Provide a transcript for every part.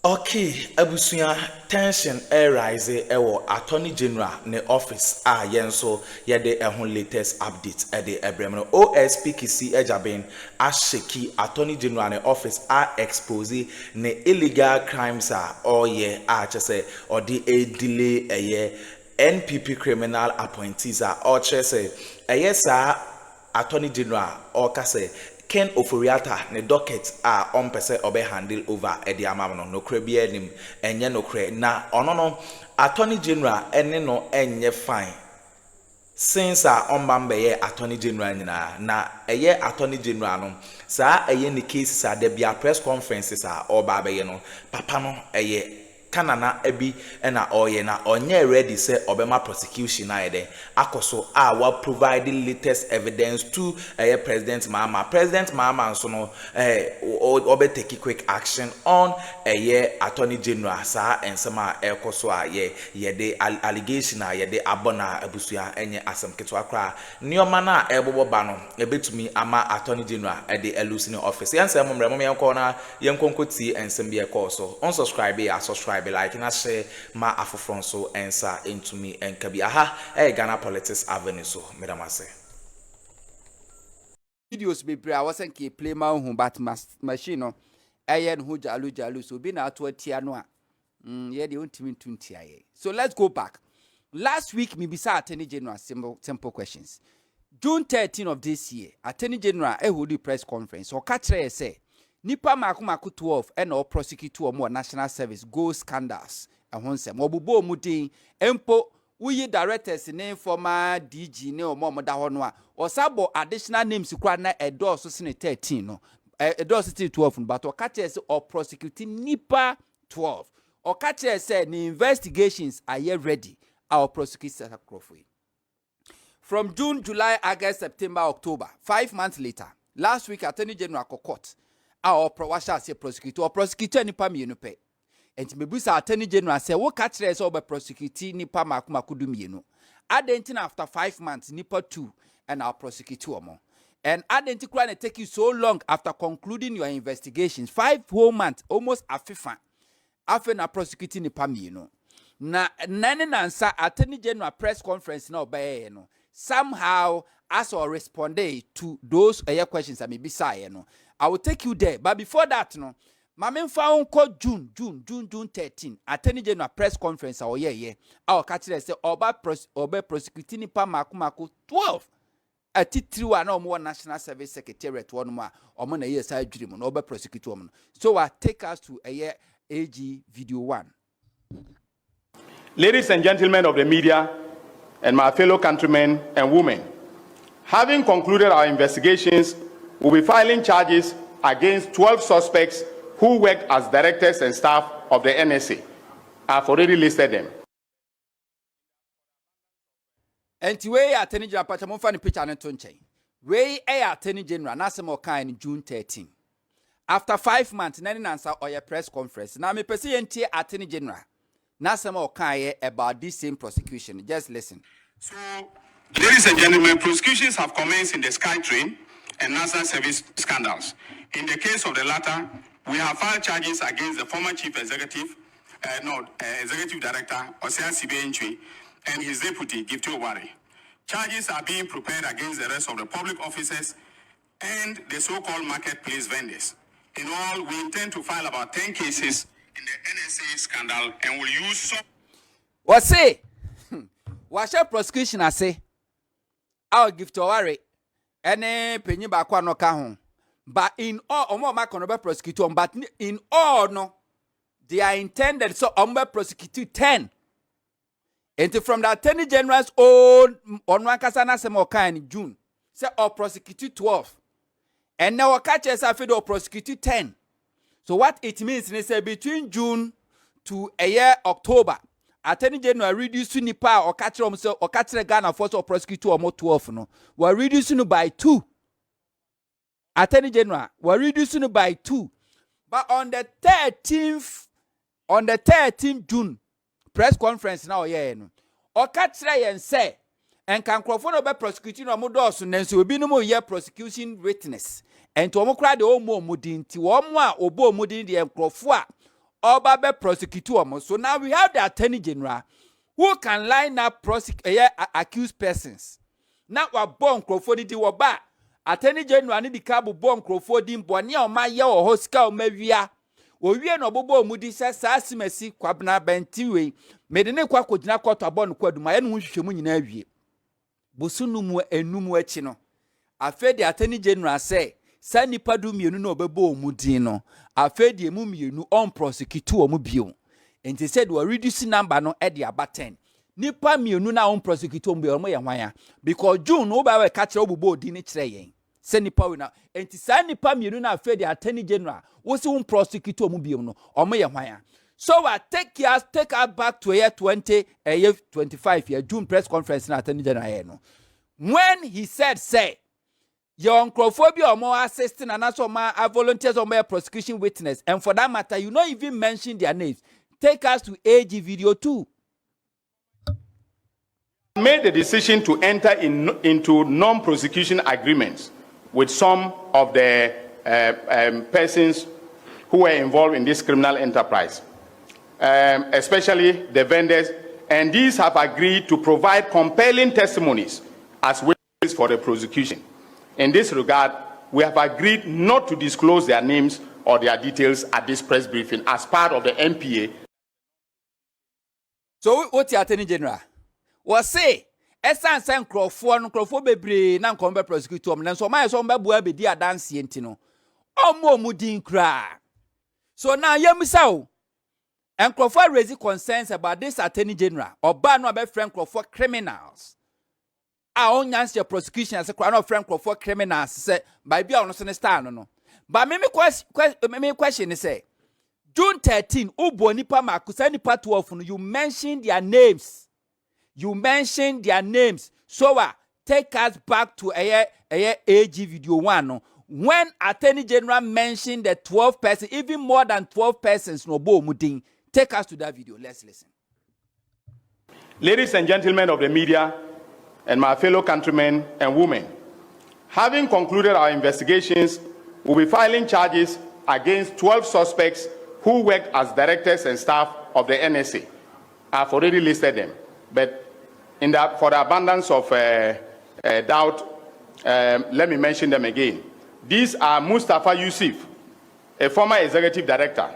Okay, abusuya tension rise ewo Attorney General ne office yenso yede ehun latest update de ebrem no OSP kisi ejaben asheki Attorney General ne office expose ne illegal crimes oye chese odi delay NPP criminal appointees or chese sa Attorney General or kase Ken Oforiata ne docket on pese obe handle over edi amam no kre bi anim enye no kre na ono Attorney General ene no enye fine since on bambe Attorney General nyina na Attorney General no sa ne cases de bia press conferences oba be no papa no kanana ebi na oye na onye ready say obema prosecution na ede akoso wa providing latest evidence to President Mahama so no obe take quick action on Attorney General sa ensema ekoso ye allegation ye abona abusuya enye asem keto akra nioma na ebobo ba no ebetumi ama Attorney General de elusine office yansem mremo yenko na yenkonkoti ensem bi ekoso unsubscribe subscribe like na share ma afofron so ensa into me enkabi Ghana politics avenue so medamase videos be bra wasan ke play ma hu but machine no yen hu jalu so bi na to atia no ye de untimi tuntia ye. So let's go back. Last week me bisa Attorney General simple questions. June 13 of this year Attorney General hold the press conference o ka kire say nipa makomako 12 and or prosecutor more national service go scandals ahonsem obubo mudin empo wuyi directors ne former DG ne omo da ho no a osabo additional names kura na Addo so sene 13 no Addo so 12 no but o ka kire say or prosecuting nipa 12 o ka kire say the investigations are yet ready our prosecutor Akuffo. From June, July, August, September, October, 5 months later, last week Attorney General court our prosecutor or prosecutor nipa mienu pe. Enti mebusa Attorney General say wo ka kire say obe prosecutor nipa makudu mienu. Adentin after 5 months nipa 2 and our prosecutor mo. And adentin kura na take you so long after concluding your investigations 5 whole months almost afifa. Afe na prosecutor nipa mienu. Na nane nansa Attorney General press conference na obaye no. Somehow as or responded to those questions I may be say no. I will take you there. But before that, no, Mamen found called June 13. Attorney General press conference. Oh yeah. Our catcher say oba prosecuting nipa makumako 12. A titri wa no more national service secretariat one more or na year side dream no oba prosecutor. So I take us to a year AG video 1. Ladies and gentlemen of the media and my fellow countrymen and women, having concluded our investigations, we'll be filing charges against 12 suspects who worked as directors and staff of the NSA. I've already listed them. And we Attorney General Patamon fan picture and tonche. We Attorney General Nasemo in June 13. After 5 months, none answer or your press conference. Now me perceive Attorney General Nasemo about this same prosecution. Just listen. So, ladies and gentlemen, prosecutions have commenced in the SkyTrain and national service scandals. In the case of the latter, we have filed charges against the former chief executive, executive director, Xp0sě, and his deputy, Xp0sě. Charges are being prepared against the rest of the public officers and the so-called marketplace vendors. In all, we intend to file about 10 cases in the NSA scandal and will use some... What say? What shall prosecution I say? I'll give to worry. Any penny back one no home. But in all, Omo Makonoba prosecutor, but in all, no, they are intended so Omba prosecute 10. And from the Attorney General's own on Wankasana Semoka in June, say or prosecute 12. And now catches are fed or prosecute 10. So what it means is say between June to a year October. Attorney General reduce nipa or catch himself or catch the Ghana force or prosecutor or more 12 no. We're reducing by 2. Attorney General, we're reducing by 2. But on the 13th June press conference now no. Or catch and say and can Crawford by prosecuting or more and so be no more year prosecution witness. And to omokra de omo mudin ti wo mo a obo mudin de Crawford Oba be prosecute omo. So now we have the Attorney General who can line up accused persons. Now we born Crawford di woba. Attorney General ni di kabu born Crawford di mboni o ma ye o hoska o mawia. Owie no bobo mudi se sasimesi kwabna bentiwe. Mede ne kwa kodina kwato abon kwaduma ye no hwehwemu nyina awie. Bosunu mu enum achi no. Afa the Attorney General say sa nipa du mienu no obebo omudin no. Afa the emu mienu on prosecute omu bio. And he said we reduce number no e dia aba 10. Nipa mienu na on prosecute omu bio mo ye hwan because June no ba we ka kire obubo odi ne kire yen. Se nipa we na enti sa nipa mienu na afa the Attorney General wo se on prosecute omu bio no omo ye hwan. So take us back to year 25 year June press conference na Attorney General no. When he said say your uncrophobia or more assisting and also my volunteers or more prosecution witness, and for that matter, you not even mention their names. Take us to AG video 2. Made the decision to enter into non-prosecution agreements with some of the persons who were involved in this criminal enterprise, especially the vendors, and these have agreed to provide compelling testimonies as witnesses for the prosecution. In this regard, we have agreed not to disclose their names or their details at this press briefing as part of the NPA. So, what's the Attorney General? Was say, Esan San Crawford bebre, nan combe prosecutor, and so my son Babu be dear dance yentino. Oh, more mudin cry. So now, Yamisao and Crawford raising concerns about this Attorney General or ban no be friend Crawford criminals. Our own answer prosecution as a crown of Frank for criminals say by be on no. But me question is say June 13, Ubo nipa makusa nipa 12 you mentioned their names. So take us back to a AG video 1 no. When Attorney General mentioned the 12 persons, even more than 12 persons no bo mudin. Take us to that video. Let's listen. Ladies and gentlemen of the media, and my fellow countrymen and women, having concluded our investigations, we'll be filing charges against 12 suspects who worked as directors and staff of the NSA. I've already listed them, but for the abundance of doubt, let me mention them again. These are Mustafa Yusuf, a former executive director,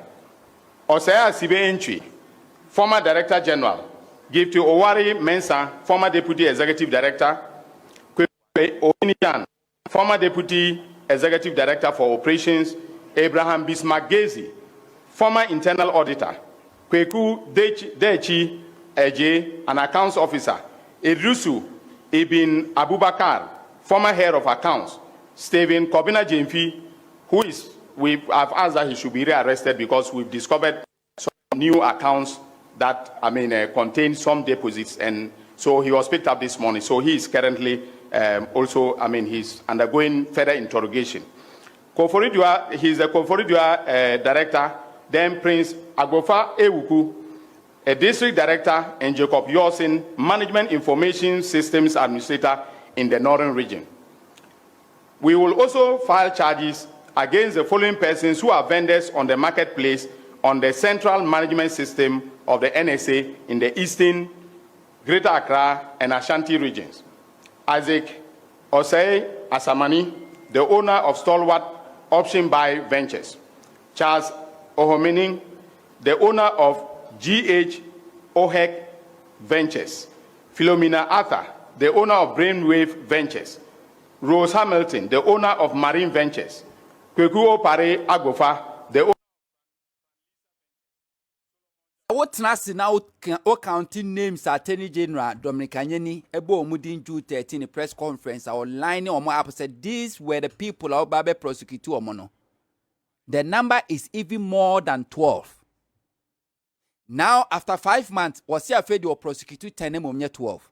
Osea Sibe Entry, former director general, Give to Owari Mensah, former Deputy Executive Director, Kwekwe Oinian, former Deputy Executive Director for Operations, Abraham Bismarck-Gezi, former Internal Auditor, Kweku Dechi Eje, an Accounts Officer, Idrusu Ibn Abubakar, former Head of Accounts, Stephen Kobina Jemfi, we have asked that he should be rearrested because we've discovered some new accounts that contain some deposits, and so he was picked up this morning. So he is currently he's undergoing further interrogation. He's the Koforidua director. Then Prince Agofa Ewuku, a district director, and Jacob Yorsin, management information systems administrator in the northern region. We will also file charges against the following persons who are vendors on the marketplace on the central management system of the NSA in the eastern, Greater Accra, and Ashanti regions. Isaac Osei Asamani, the owner of Stalwart Option Buy Ventures. Charles Ohomening, the owner of GH OHEC Ventures. Philomena Arthur, the owner of Brainwave Ventures. Rose Hamilton, the owner of Marine Ventures. Kweku Opare Agofa, the owner. What now counting names Attorney General Dominicanyeni Ebo Mudin June 13 press conference online or more said these were the people of Babe prosecutor Omono. The number is even more than 12. Now after 5 months, was he afraid you prosecutor 10 12.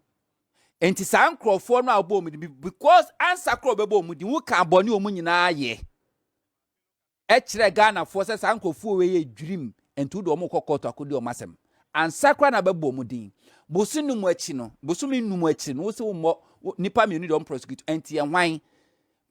And it's uncle for now because answer crobebo mudi who can boni omunina ye. Echre Ghana forces uncle fu a dream. And to the Omoko to Akudio Masem. And Sakra na bebo mudin. Bosunu mwechino, Bosumi numwechino, also more Nipa Munid on prosecute and wine.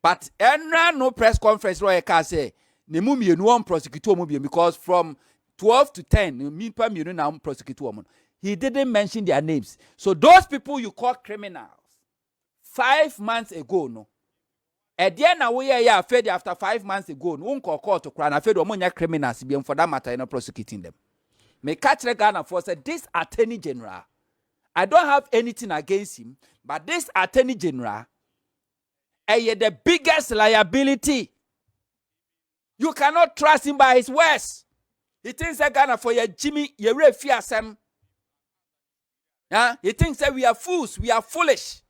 But no press conference lawyer can say, Nemumi no one prosecutor mubium because from 12 to 10, mean per million now prosecute woman. He didn't mention their names. So those people you call criminals 5 months ago, no. At the end of the year, after 5 months ago, no call to cry. I fed omonya criminals for that matter, you know, prosecuting them. Me catch the Ghana for say this Attorney General. I don't have anything against him, but this Attorney General, the biggest liability. You cannot trust him by his words. He thinks that Ghana for your Jimmy, your fear Sam. He thinks that we are fools, we are foolish.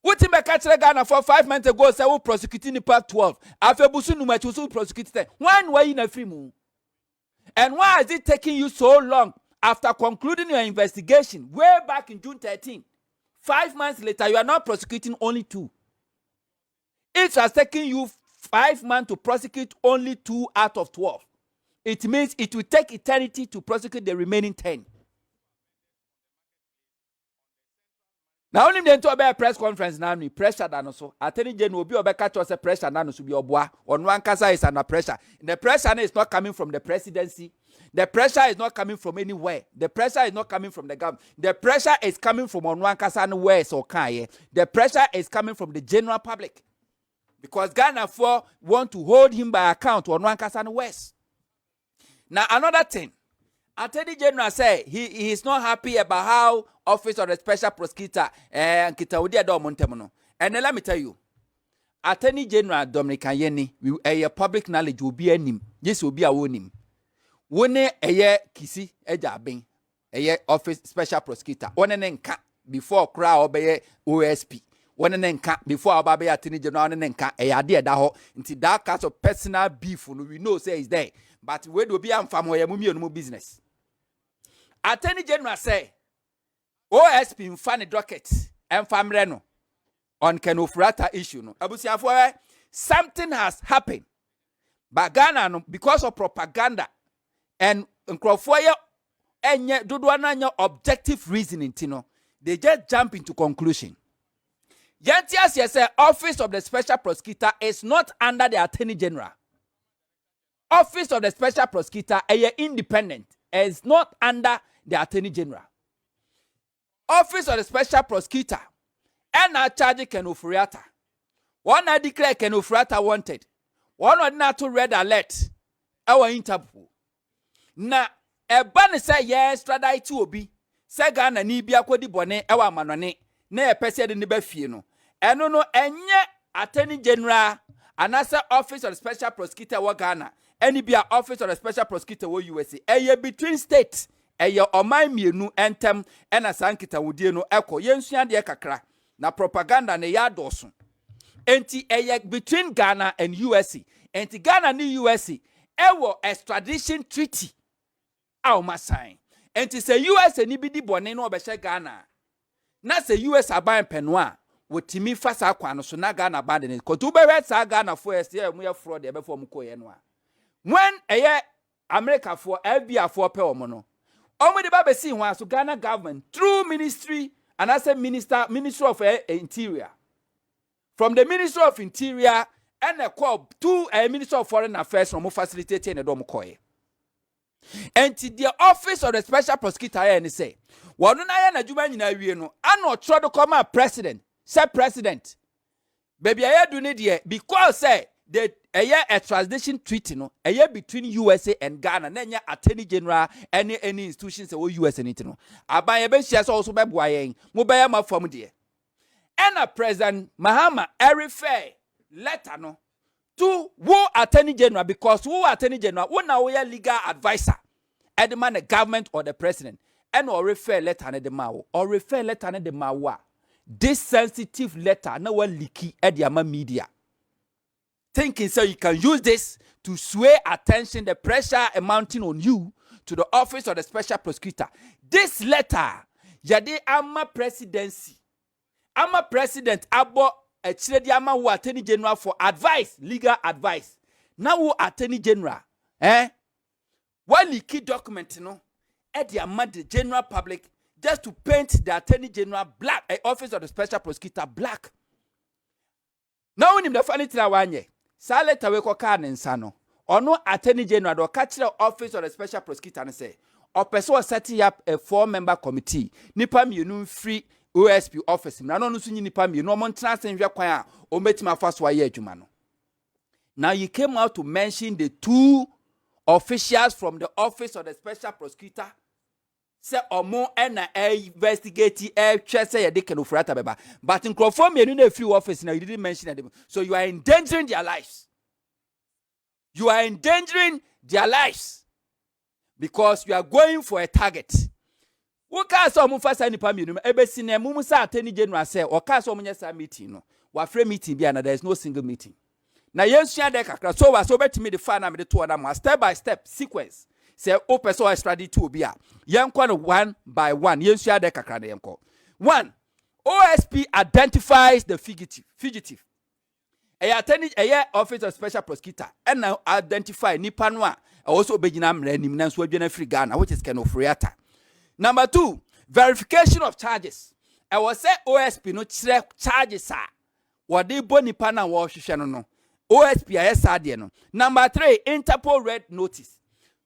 What him catch the Ghana for 5 months ago, say we prosecuting the part 12. After Busu no much we prosecute them. When were you in a free moon? And why is it taking you so long after concluding your investigation way back in June 13? 5 months later, you are not prosecuting only 2. It has taken you 5 months to prosecute only 2 out of 12. It means it will take eternity to prosecute the remaining 10. Now, only then to a press conference now, pressure than also. Attorney General will be a catch us a pressure now to be a boy. On one casa is under pressure. The pressure is not coming from the presidency. The pressure is not coming from anywhere. The pressure is not coming from the government. The pressure is coming from on one casa and west or Kanye. The pressure is coming from the general public. Because Ghana for want to hold him by account on one casa and west. Now, another thing. Attorney General say he is not happy about how Office of the Special Prosecutor and Kitawudi Addo Montemono. And let me tell you, Attorney General Dominican Yeni, a public knowledge will be a name. This will be a name. One a year kisi eja bing a year Office Special Prosecutor. One nenka before crowd obey OSP. One nenka before Ababe Attorney General nenka a idea daho into that kind of personal beef we know say is there. But where do be am family no business? Attorney General say OSP in funny docket and family no on Kenofrata issue no. Abusiafo something has happened. But Ghana no because of propaganda and Nkrofoye enye dodoana objective reasoning tino. They just jump into conclusion. Yantias say Office of the Special Prosecutor is not under the Attorney General. Office of the Special Prosecutor is independent, is not under the Attorney General. Office of the Special Prosecutor and a charge Kenofriata. One I declare Kenofriata wanted. One or not to red alert. Our interview. Na a banner say yes, Stradai to be. Sagan and Nibia Kodi Bonnet, our manone, ne a person in the Befino. And no, enye Attorney General, and as Office of the Special Prosecutor wa Ghana. Any be a Office of the Special Prosecutor wo USA. A between states. A year or my mienu entem and a sankita wudieno echo. Yensuan de kakra. Na propaganda ne ya dosun. Enti a year between Ghana and USA. Enti Ghana ni USA. Ewo extradition treaty. Aw masign. Enti se USA ni bidi bone no obehye Ghana. Na se US aban penwa. Wotimi fasa akwa no so na Ghana band ne. Kotu bewe sa Ghana for ye mu ye fraud e be for mu koye no a. When America for FBI for pe omo no. Omo de ba be si ho so Ghana government through ministry and as a Ministry of Interior. From the Ministry of Interior and a call to a Minister of Foreign Affairs from facilitating a dom koye. And to the Office of the Special Prosecutor and say, "One na juma nyina wie no, ano try to come a president, say president. Baby I do need here because say the extradition treaty no, between USA and Ghana, nenya Attorney General any institutions or US and it no. Aban be share also be boyen, mo be ma form there. And a President Mahama refer letter no to who Attorney General because who Attorney General who now we legal advisor at the man the government or the president and or refer letter na the mawo or refer letter na the mawa. This sensitive letter na one leaky at the media. Thinking so you can use this to sway attention, the pressure mounting on you to the Office of the Special Prosecutor. This letter, yade ama presidency, ama president abo echiredi ama who Attorney General for advice, legal advice. Now who Attorney General, one leaky document, at the amount the general public just to paint the Attorney General black, Office of the Special Prosecutor black. Now when him the funny thing awanye. Sa letter we ko ka ne nsa no no Attorney General do catch the office of the special prosecutor and say or person setting up a 4-member committee nipa mienu free OSP office na no nso nipa mienu o montena senhwe kwan a o metima fa so aye adwuma no. Now you came out to mention the 2 officials from the office of the special prosecutor say omo na investigate say they can ofrata beba, but in conform mienu na free office now you didn't mention them, so you are endangering their lives. You are endangering their lives because you are going for a target. Who can so mu fasa nipa mienu ebe sine mu sa Attorney General say o ka so mu nyesa meeting no wa free meeting bia na there is no single meeting. Na yensua de kakra so was obetimi the fan am de to order mo step by step sequence say o person extradite to obi a yenko no one by one yensua de kakra de yenko. 1, OSP identifies the fugitive. A office of special prosecutor and now identify nipa no a also begina mra nim na so adwena free Ghana, which is kind of freata. Number 2, verification of charges. I was say OSP no charges are what they bo nipa na wo hwehwe no OSP ayesade no. Number 3, Interpol red notice.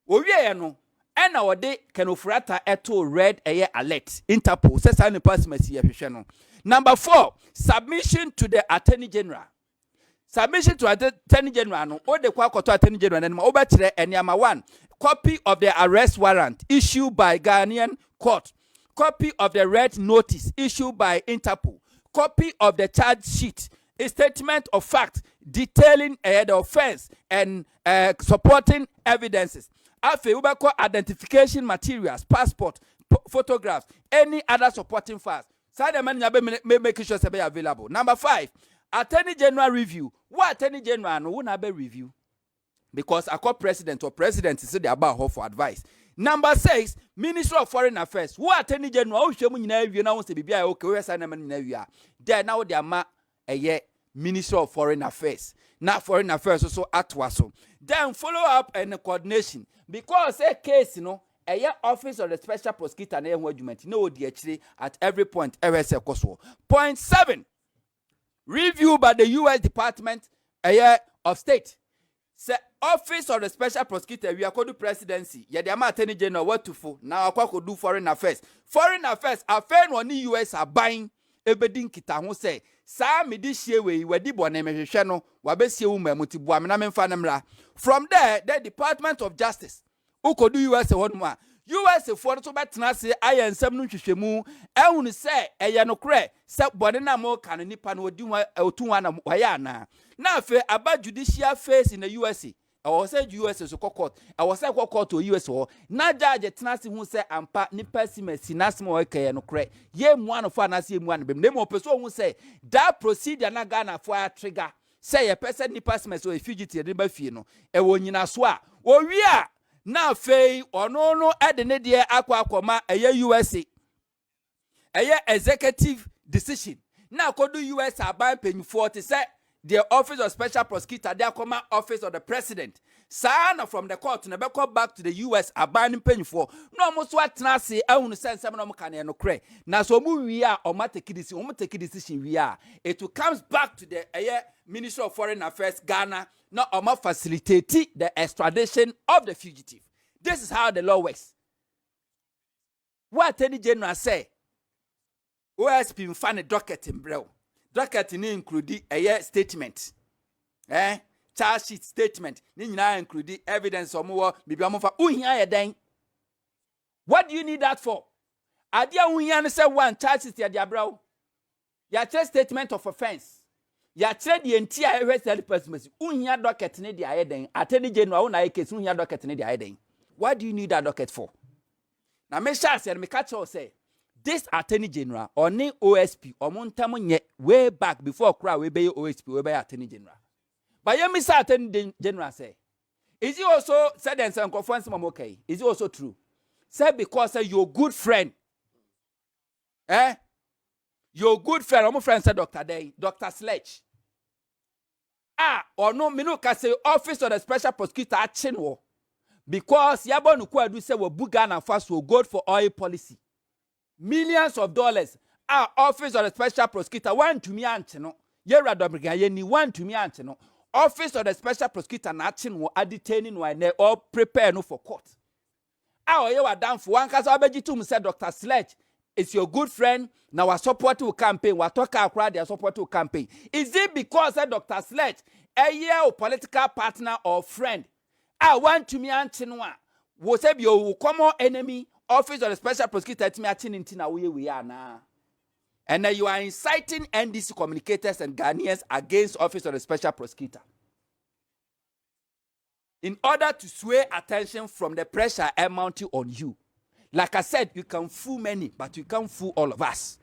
Owie no and now they kind of freata eto red alert Interpol say say nipa smasi ye hwehwe no. Number 4, submission to the Attorney General. Submission to Attorney General no o de kwa koto Attorney General na o be kire eniama. 1, copy of the arrest warrant issued by Ghanaian court, copy of the red notice issued by Interpol, copy of the charge sheet, a statement of fact detailing the offense and supporting evidences. Afi ubako identification materials, passport, photographs, any other supporting files. So the man make sure say be available. Number 5, Attorney General review. What Attorney General no wona be review? Because I call president or president is the about her for advice. Number 6, Minister of Foreign Affairs. What Attorney General o hwemu nyina awie na won se bibia okay we say na man nyina awie. There now they ama Minister of Foreign Affairs. Now Foreign Affairs so atwa so. Then follow up and coordination because a case office of the special prosecutor na ehun adwumenti no di akire at every point RSA koso. Point 7, review by the US Department of State. Say office of the special prosecutor we are called presidency. Ya the Attorney General what to for now akwa do foreign affairs. Foreign affairs affair no ni US are buying ebedin kita ho say sa me di hie we wadi bone mehwehwe no wa besie wo mamuti bua me na memfa nemra. From there the Department of Justice ukodu US won a US for to betena se ayensam no hwehwemu ehunu se eye no kre se bone na mo kan nipa no odi otu na waya na afa aba judicial face in the USA. I was say US so court. I was say court to US ho na judge tena se hu se ampa nipa si masi na sme o keye no kre ye mu anofo anase ye mu anbem na mo person hu se that procedure na Ghana for a trigger say ye person nipa si masi o fugitive de ba fie no e wo nyina so a o wi a na fei ono no ede ne de akwa USA executive decision na kodu US aban penyfo te say the office of special prosecutor they akoma office of the president sana from the court na be call back to the US aban penyfo no mo so atena se ehunu sensem no mo kan no kre na so mu wi a o ma take decision wi a it comes back to the Ministry of Foreign Affairs Ghana now Oma facilitate the extradition of the fugitive. This is how the law works. What Attorney General say? OSP find a docket in bro. Docket in include a statement. Charge sheet statement. Nina include evidence or more. What do you need that for? Adia unyan say one charge sheet ya bro. Ya statement of offense. Ya trade the entire arrested person. Unya docket ne dia eden. Attorney General una case unya docket ne dia eden. What do you need that docket for? Now me sure say me catch say this Attorney General or ne OSP or montam nye way back before crowd we be OSP we be Attorney General. But you miss Attorney General say is it also said and some conference okay? Is it also true? Say because your good friend your good friend, my friend said Dr. Day, Dr. Sledge. Or no, me no can say office of the special prosecutor at Chinwo. Because Yabon Kwadu say we Ghana first will go for oil policy. Millions of dollars. Office of the special prosecutor, one to me antino. Yera Dobriga, ye ni one to me antino. office of the special prosecutor na action wo detaining one or prepare no for court. Ah, you are down for one case obeji to say Dr. Sledge is your good friend. Now we support to campaign. We talk Akroma their support to campaign. Is it because Dr. Sledge a year or political partner or friend? I want to me antinwa. Was a your common enemy office of the special prosecutor to me atin we are now. And then you are inciting NDC communicators and Ghanaians against office of the special prosecutor in order to sway attention from the pressure mounting on you. Like I said, you can fool many, but you can't fool all of us.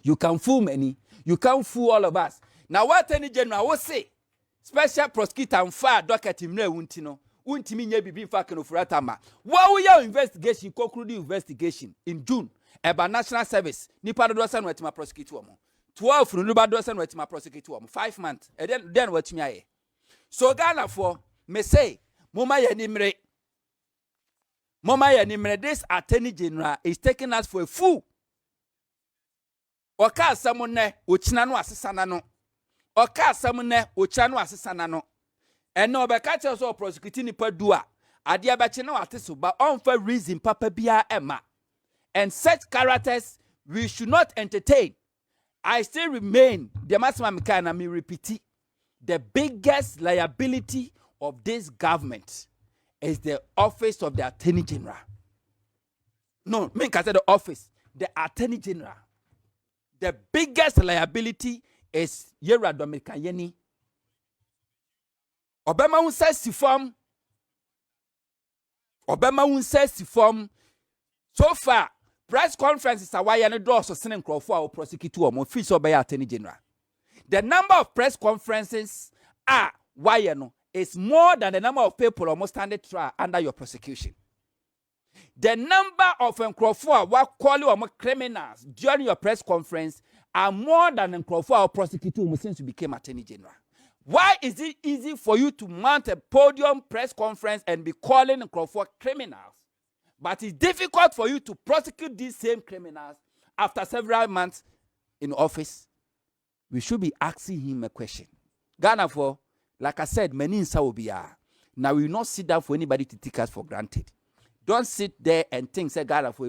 You can fool many, you can't fool all of us. Now, what AttorneyGeneral will say, special prosecutor and fire docket him no untino, untimi nye bibi fakin of Ratama. What will your investigation conclude investigation in June about national service? Nipa do dosan wet my prosecutor. 12 nuba dosan wet my prosecutor. 5 months. And then what me aye. So Ghana for me say, Mama Yanimre. Mama Yanimre, this AttorneyGeneral is taking us for a fool. Oka samone uchinano asisana no. Oka samone uchano asisana no. And no catch us all prosecuting nipa dua. Adia bachino atisu but unfair reason papa bia emma. And such characters we should not entertain. I still remain the maximum kind of me repeat. The biggest liability of this government is the office of the AttorneyGeneral. No, me can say the office, the AttorneyGeneral. The biggest liability is Yera Dominican Yeni. Obama un says si form. Obama un says si form. So far, press conferences are why any draw so sending crowd for our prosecutor or office of AttorneyGeneral. The number of press conferences are why no is more than the number of people almost standing trial under your prosecution. The number of Nkrofo what call you criminals during your press conference are more than Nkrofo or prosecutor since you became AttorneyGeneral. Why is it easy for you to mount a podium press conference and be calling Nkrofo criminals, but it's difficult for you to prosecute these same criminals after several months in office? We should be asking him a question. Ghana for, like I said, many in Saubia. Now we will not sit down for anybody to take us for granted. Don't sit there and think, say, God, for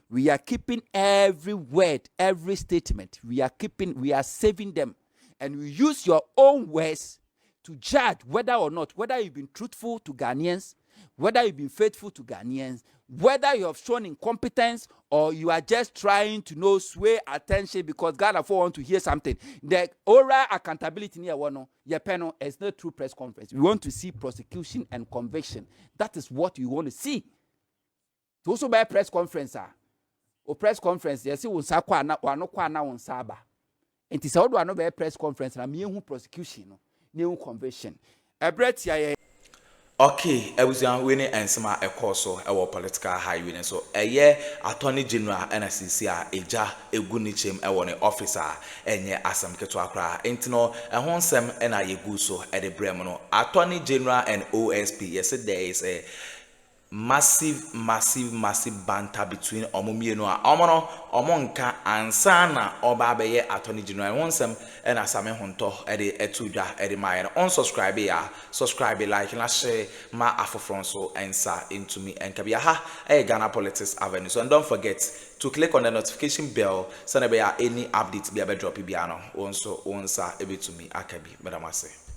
we are keeping every word, every statement. We are saving them. And we use your own words to judge whether or not, whether you've been truthful to Ghanaians, whether you've been faithful to Ghanaians, whether you have shown incompetence or you are just trying to sway attention because God want to hear something. The oral accountability near one, panel is not true press conference. We want to see prosecution and conviction. That is what you want to see. To also by press conference, or press conference, you see, we say on Saba. And it's all one by press conference. And me prosecution, new conviction. A breath here. Okay, ebusian we ne ensema ekoso ewo political highway ne so AttorneyGeneral NCC a eja egu ni chem ewo ne officer enye asam keto akra entino ehon nsem na yegu so e de brem no AttorneyGeneral and OSP. Yes, there is a massive banter between omomienu a omonka ansana oba beye AttorneyGeneral wonsem na same honto e de etudwa e de maye no unsubscribe ya subscribe like na share ma afofron so ensa into me enkabia ha Ghana Politics Avenue. So and don't forget to click on the notification bell so na be any updates be drop bia no wonso wonsa ebe to me akabi madamase.